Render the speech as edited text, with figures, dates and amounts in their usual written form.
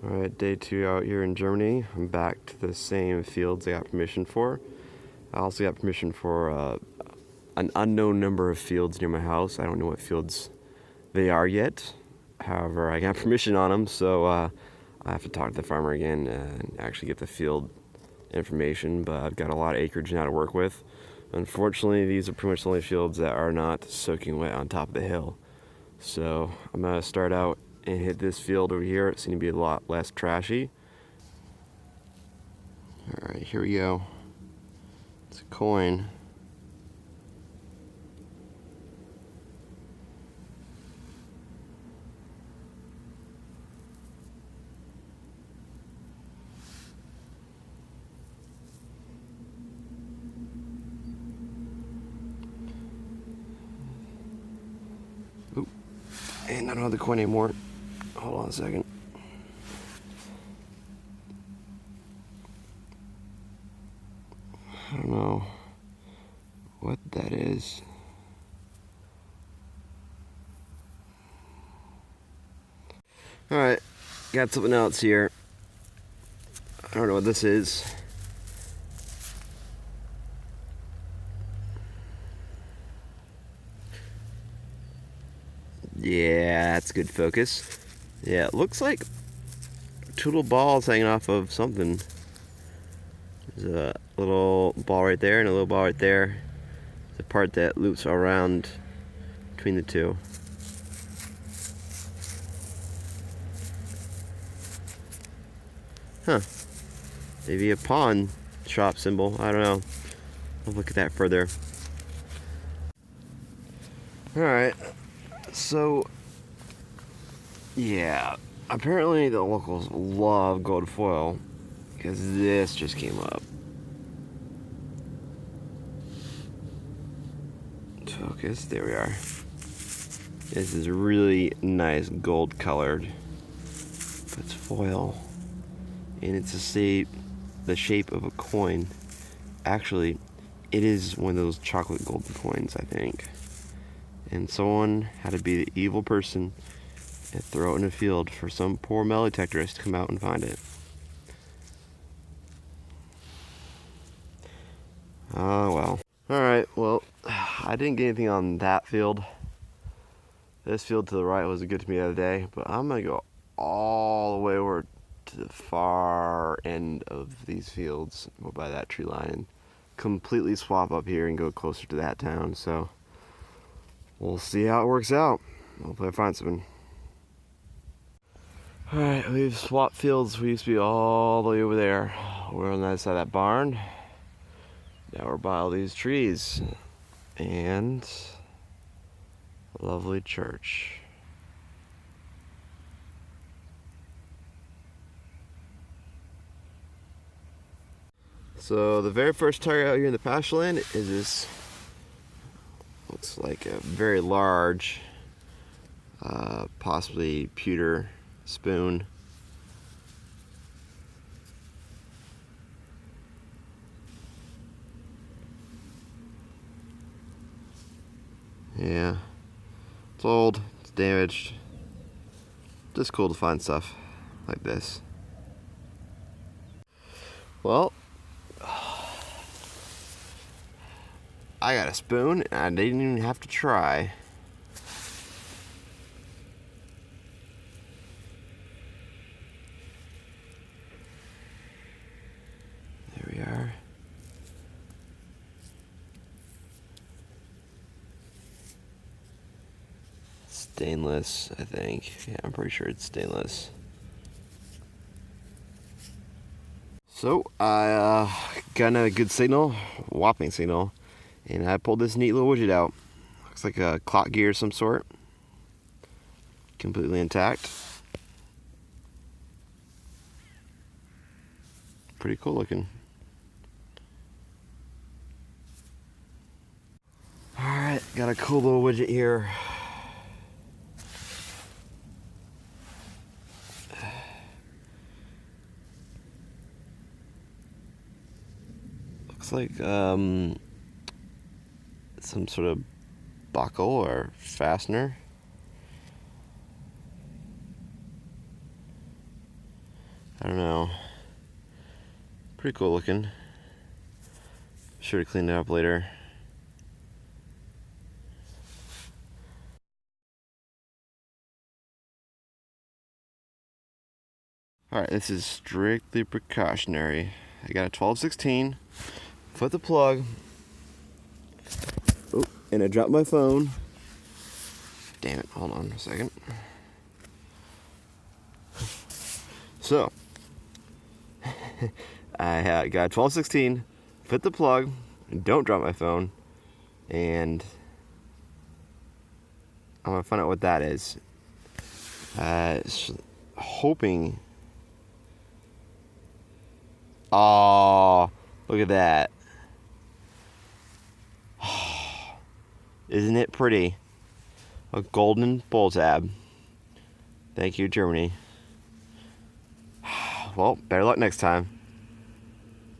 Alright, day 2 out here in Germany. I'm back to the same fields I got permission for. I also got permission for an unknown number of fields near my house. I don't know what fields they are yet. However, I got permission on them, so I have to talk to the farmer again and actually get the field information. But I've got a lot of acreage now to work with. Unfortunately, these are pretty much the only fields that are not soaking wet on top of the hill. So I'm going to start out and hit this field over here. It's going to be a lot less trashy. Alright, here we go. It's a coin. Oop. And I don't have the coin anymore. Hold on a second. I don't know what that is. Alright, got something else here. I don't know what this is. Yeah, that's good focus. Yeah, it looks like two little balls hanging off of something. There's a little ball right there and a little ball right there. The part that loops around between the two. Huh. Maybe a pawn shop symbol. I don't know. I'll look at that further. Alright. So, yeah. Apparently the locals love gold foil because this just came up. Focus. There we are. This is really nice gold colored. But it's foil. And it's the shape of a coin. Actually, it is one of those chocolate golden coins, I think. And someone had to be the evil person and throw it in a field for some poor metal detectorist to come out and find it. Oh well. Alright, well, I didn't get anything on that field. This field to the right was good to me the other day, but I'm going to go all the way over to the far end of these fields, go by that tree line, and completely swap up here and go closer to that town. So we'll see how it works out. Hopefully I find something. Alright, we've swapped fields. We used to be all the way over there. We're on the other side of that barn. Now we're by all these trees. And a lovely church. So the very first target out here in the pasture land is this, looks like a very large, possibly pewter spoon. Yeah, it's old, it's damaged. Just cool to find stuff like this. Well, I got a spoon and I didn't even have to try. There we are. Stainless, I think. Yeah, I'm pretty sure it's stainless. So I got a good signal, whopping signal, and I pulled this neat little widget out. Looks like a clock gear of some sort. Completely intact. Pretty cool looking. Alright, got a cool little widget here. Looks like some sort of buckle or fastener. I don't know. Pretty cool looking. Sure to clean it up later. Alright, this is strictly precautionary. I got a 1216. Put the plug. Oh, and I dropped my phone. Damn it, hold on a second. So, I got a 1216. Fit the plug. Don't drop my phone. And I'm gonna find out what that is. Hoping. Oh, look at that. Isn't it pretty? A golden bowl tab. Thank you, Germany. Well, better luck next time.